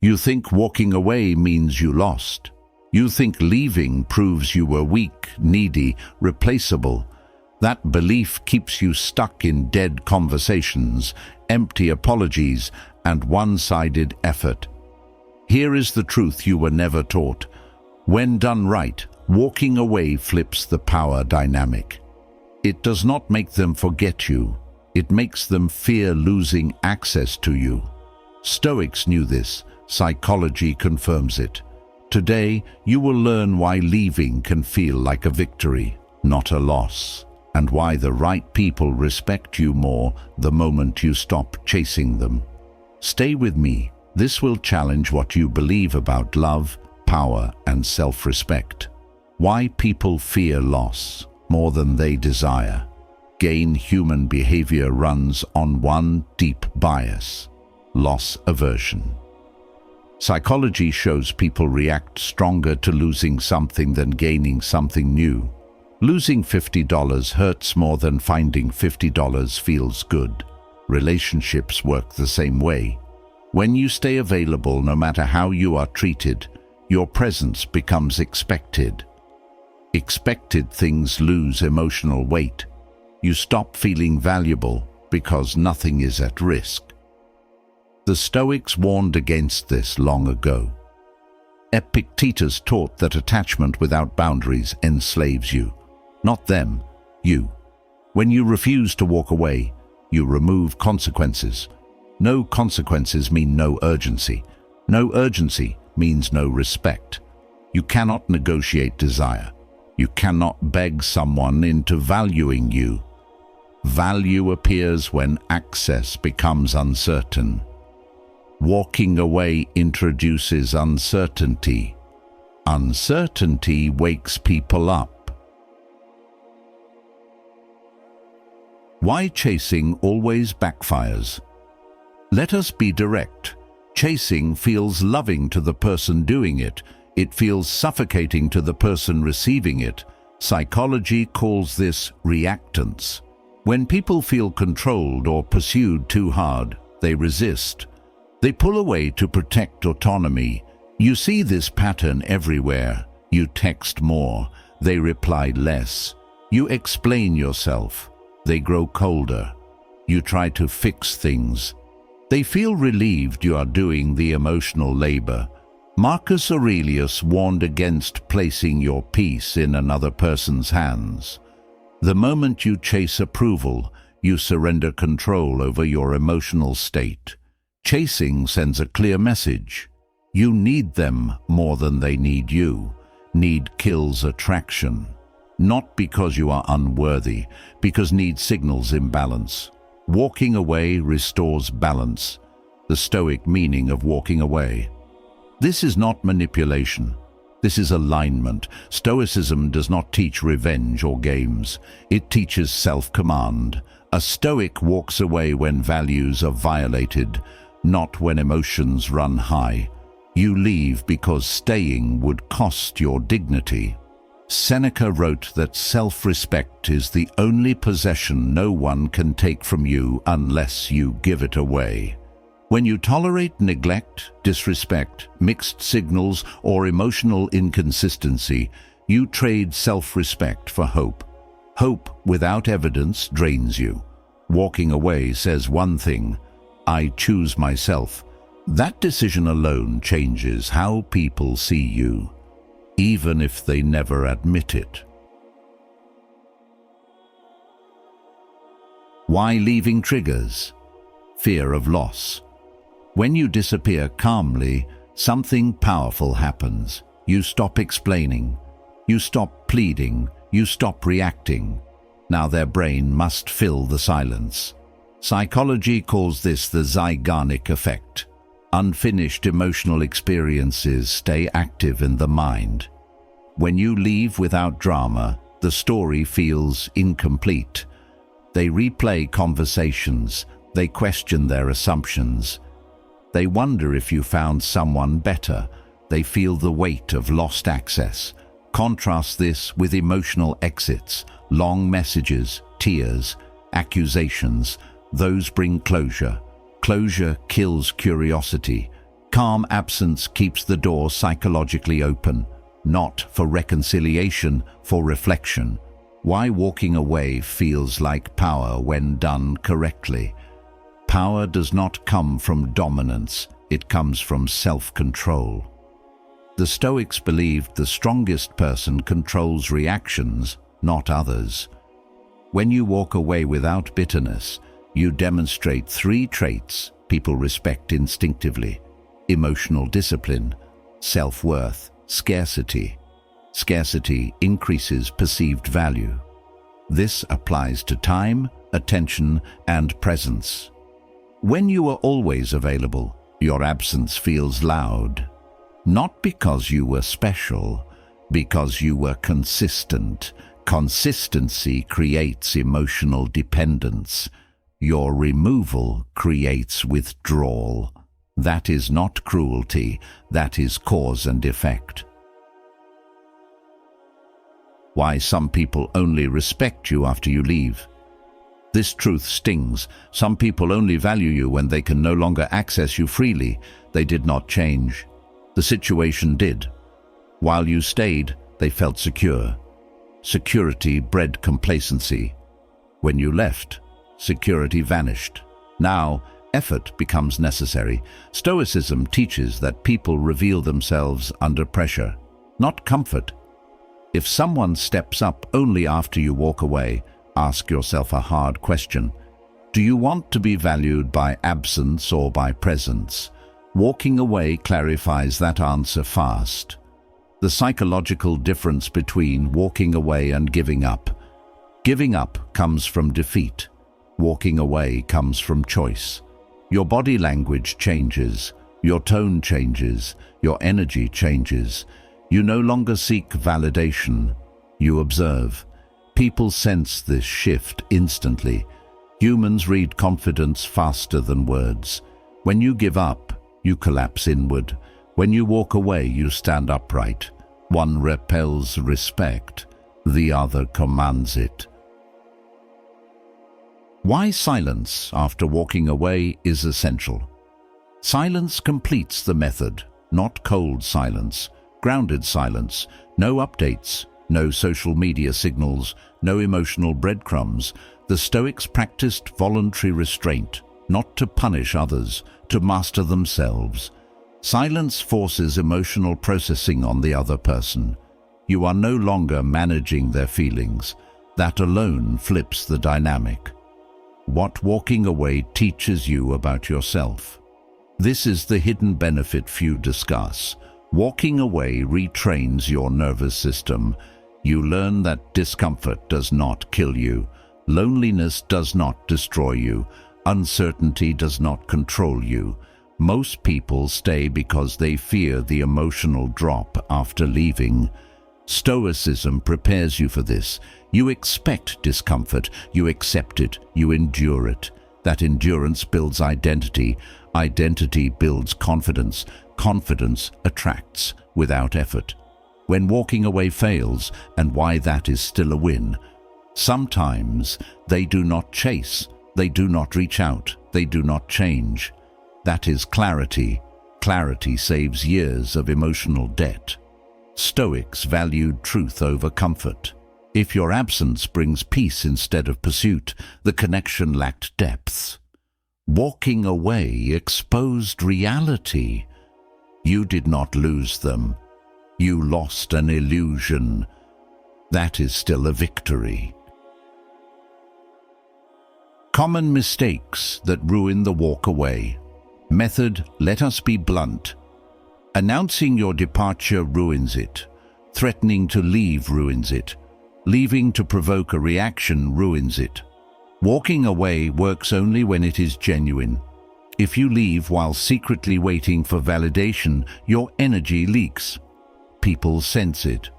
You think walking away means you lost. You think leaving proves you were weak, needy, replaceable. That belief keeps you stuck in dead conversations, empty apologies, and one-sided effort. Here is the truth you were never taught. When done right, walking away flips the power dynamic. It does not make them forget you. It makes them fear losing access to you. Stoics knew this. Psychology confirms it. Today, you will learn why leaving can feel like a victory, not a loss, and why the right people respect you more the moment you stop chasing them. Stay with me. This will challenge what you believe about love, power, and self-respect. Why people fear loss more than they desire. Human behavior runs on one deep bias: loss aversion. Psychology shows people react stronger to losing something than gaining something new. Losing $50 hurts more than finding $50 feels good. Relationships work the same way. When you stay available, no matter how you are treated, your presence becomes expected. Expected things lose emotional weight. You stop feeling valuable because nothing is at risk. The Stoics warned against this long ago. Epictetus taught that attachment without boundaries enslaves you. Not them, you. When you refuse to walk away, you remove consequences. No consequences mean no urgency. No urgency means no respect. You cannot negotiate desire. You cannot beg someone into valuing you. Value appears when access becomes uncertain. Walking away introduces uncertainty. Uncertainty wakes people up. Why chasing always backfires? Let us be direct. Chasing feels loving to the person doing it. It feels suffocating to the person receiving it. Psychology calls this reactance. When people feel controlled or pursued too hard, they resist. They pull away to protect autonomy. You see this pattern everywhere. You text more. They reply less. You explain yourself. They grow colder. You try to fix things. They feel relieved you are doing the emotional labor. Marcus Aurelius warned against placing your peace in another person's hands. The moment you chase approval, you surrender control over your emotional state. Chasing sends a clear message. You need them more than they need you. Need kills attraction. Not because you are unworthy, because need signals imbalance. Walking away restores balance, the Stoic meaning of walking away. This is not manipulation. This is alignment. Stoicism does not teach revenge or games. It teaches self-command. A Stoic walks away when values are violated, not when emotions run high. You leave because staying would cost your dignity. Seneca wrote that self-respect is the only possession no one can take from you unless you give it away. When you tolerate neglect, disrespect, mixed signals, or emotional inconsistency, you trade self-respect for hope. Hope without evidence drains you. Walking away says one thing: I choose myself. That decision alone changes how people see you, even if they never admit it. Why leaving triggers? Fear of loss. When you disappear calmly, something powerful happens. You stop explaining. You stop pleading. You stop reacting. Now their brain must fill the silence. Psychology calls this the Zeigarnik effect. Unfinished emotional experiences stay active in the mind. When you leave without drama, the story feels incomplete. They replay conversations. They question their assumptions. They wonder if you found someone better. They feel the weight of lost access. Contrast this with emotional exits, long messages, tears, accusations. Those bring closure. Closure kills curiosity. Calm absence keeps the door psychologically open, not for reconciliation, for reflection. Why walking away feels like power when done correctly. Power does not come from dominance, it comes from self-control. The Stoics believed the strongest person controls reactions, not others. When you walk away without bitterness, you demonstrate 3 traits people respect instinctively: emotional discipline, self-worth, scarcity. Scarcity increases perceived value. This applies to time, attention, and presence. When you are always available, your absence feels loud. Not because you were special, because you were consistent. Consistency creates emotional dependence. Your removal creates withdrawal. That is not cruelty, that is cause and effect. Why some people only respect you after you leave. This truth stings. Some people only value you when they can no longer access you freely. They did not change. The situation did. While you stayed, they felt secure. Security bred complacency. When you left, security vanished. Now, effort becomes necessary. Stoicism teaches that people reveal themselves under pressure, not comfort. If someone steps up only after you walk away, ask yourself a hard question. Do you want to be valued by absence or by presence? Walking away clarifies that answer fast. The psychological difference between walking away and giving up. Giving up comes from defeat. Walking away comes from choice. Your body language changes, your tone changes, your energy changes. You no longer seek validation, you observe. People sense this shift instantly. Humans read confidence faster than words. When you give up, you collapse inward. When you walk away, you stand upright. One repels respect, the other commands it. Why silence after walking away is essential. Silence completes the method, not cold silence. Grounded silence, no updates, no social media signals, no emotional breadcrumbs. The Stoics practiced voluntary restraint, not to punish others, to master themselves. Silence forces emotional processing on the other person. You are no longer managing their feelings. That alone flips the dynamic. What walking away teaches you about yourself. This is the hidden benefit few discuss. Walking away retrains your nervous system. You learn that discomfort does not kill you. Loneliness does not destroy you. Uncertainty does not control you. Most people stay because they fear the emotional drop after leaving. Stoicism prepares you for this. You expect discomfort, you accept it, you endure it. That endurance builds identity. Identity builds confidence. Confidence attracts without effort. When walking away fails, and why that is still a win. Sometimes they do not chase, they do not reach out, they do not change. That is clarity. Clarity saves years of emotional debt. Stoics valued truth over comfort. If your absence brings peace instead of pursuit, the connection lacked depth. Walking away exposed reality. You did not lose them. You lost an illusion. That is still a victory. Common mistakes that ruin the walk away. Method, let us be blunt. Announcing your departure ruins it. Threatening to leave ruins it. Leaving to provoke a reaction ruins it. Walking away works only when it is genuine. If you leave while secretly waiting for validation, your energy leaks. People sense it.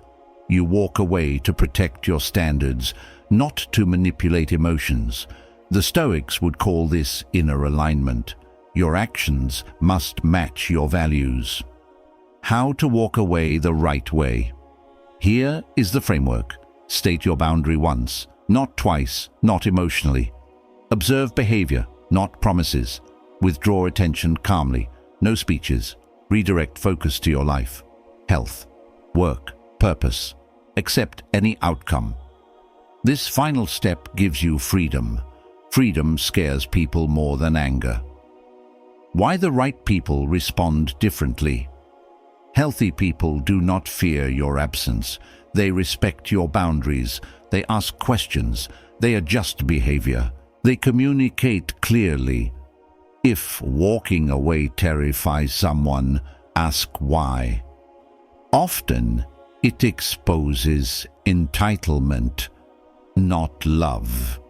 You walk away to protect your standards, not to manipulate emotions. The Stoics would call this inner alignment. Your actions must match your values. How to walk away the right way. Here is the framework. State your boundary once, not twice, not emotionally. Observe behavior, not promises. Withdraw attention calmly. No speeches, Redirect focus to your life, health, work, purpose. Accept any outcome. This final step gives you freedom. Freedom scares people more than anger. Why the right people respond differently. Healthy people do not fear your absence. They respect your boundaries. They ask questions. They adjust behavior. They communicate clearly. If walking away terrifies someone, ask why. Often, it exposes entitlement, not love.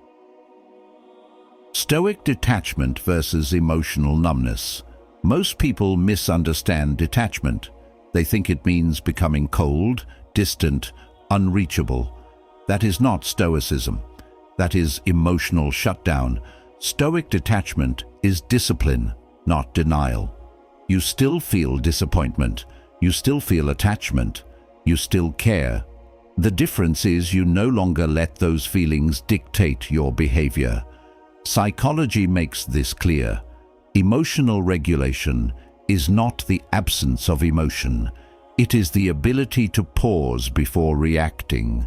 Stoic detachment versus emotional numbness. Most people misunderstand detachment. They think it means becoming cold, distant, unreachable. That is not Stoicism. That is emotional shutdown. Stoic detachment is discipline, not denial. You still feel disappointment. You still feel attachment. You still care. The difference is you no longer let those feelings dictate your behavior. Psychology makes this clear. Emotional regulation is not the absence of emotion. It is the ability to pause before reacting.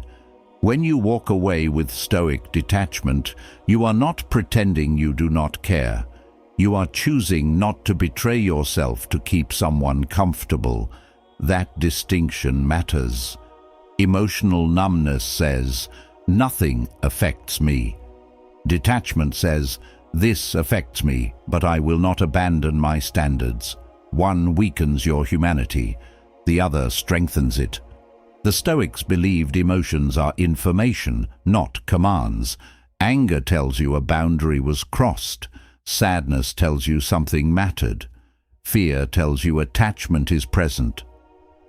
When you walk away with stoic detachment, you are not pretending you do not care. You are choosing not to betray yourself to keep someone comfortable. That distinction matters. Emotional numbness says, nothing affects me. Detachment says, this affects me, but I will not abandon my standards. One weakens your humanity, the other strengthens it. The Stoics believed emotions are information, not commands. Anger tells you a boundary was crossed. Sadness tells you something mattered. Fear tells you attachment is present.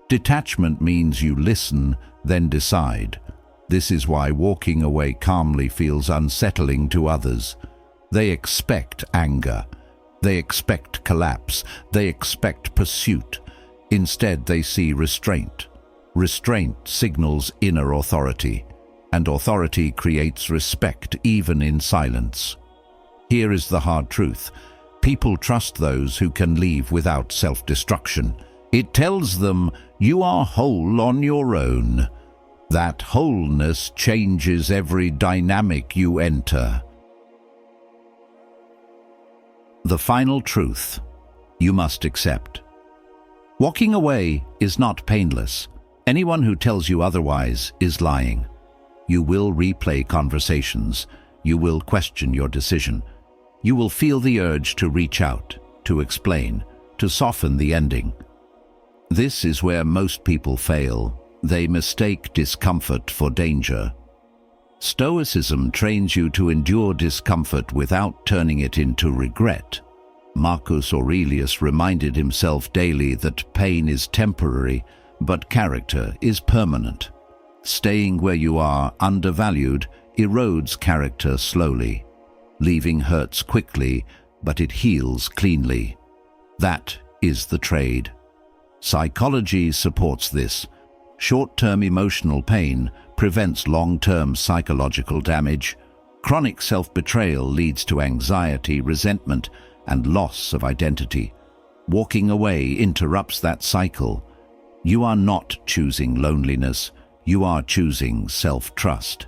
Detachment means you listen, then decide. This is why walking away calmly feels unsettling to others. They expect anger. They expect collapse. They expect pursuit. Instead, they see restraint. Restraint signals inner authority, and authority creates respect even in silence. Here is the hard truth. People trust those who can leave without self-destruction. It tells them, you are whole on your own. That wholeness changes every dynamic you enter. The final truth you must accept. Walking away is not painless. Anyone who tells you otherwise is lying. You will replay conversations. You will question your decision. You will feel the urge to reach out, to explain, to soften the ending. This is where most people fail. They mistake discomfort for danger. Stoicism trains you to endure discomfort without turning it into regret. Marcus Aurelius reminded himself daily that pain is temporary, but character is permanent. Staying where you are undervalued erodes character slowly. Leaving hurts quickly, but it heals cleanly. That is the trade. Psychology supports this. Short-term emotional pain prevents long-term psychological damage. Chronic self-betrayal leads to anxiety, resentment, and loss of identity. Walking away interrupts that cycle. You are not choosing loneliness. You are choosing self-trust.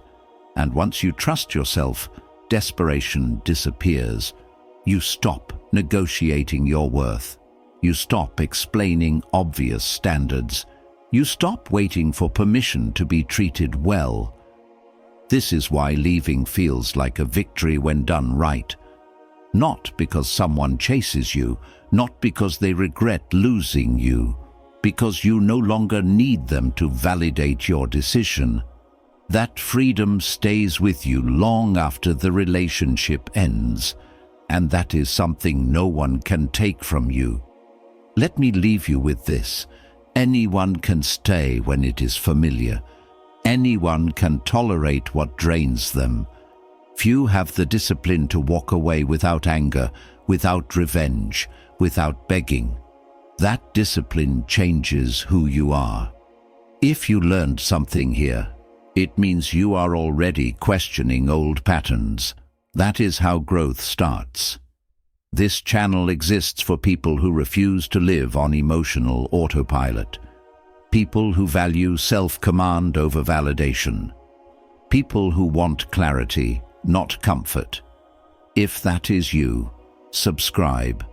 And once you trust yourself, desperation disappears. You stop negotiating your worth. You stop explaining obvious standards. You stop waiting for permission to be treated well. This is why leaving feels like a victory when done right. Not because someone chases you, not because they regret losing you, because you no longer need them to validate your decision. That freedom stays with you long after the relationship ends, and that is something no one can take from you. Let me leave you with this. Anyone can stay when it is familiar. Anyone can tolerate what drains them. Few have the discipline to walk away without anger, without revenge, without begging. That discipline changes who you are. If you learned something here, it means you are already questioning old patterns. That is how growth starts. This channel exists for people who refuse to live on emotional autopilot. People who value self-command over validation. People who want clarity, not comfort. If that is you, subscribe.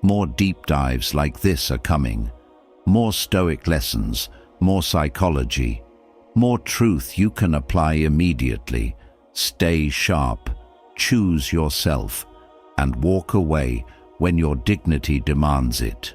More deep dives like this are coming. More Stoic lessons, more psychology, more truth you can apply immediately. Stay sharp, choose yourself, and walk away when your dignity demands it.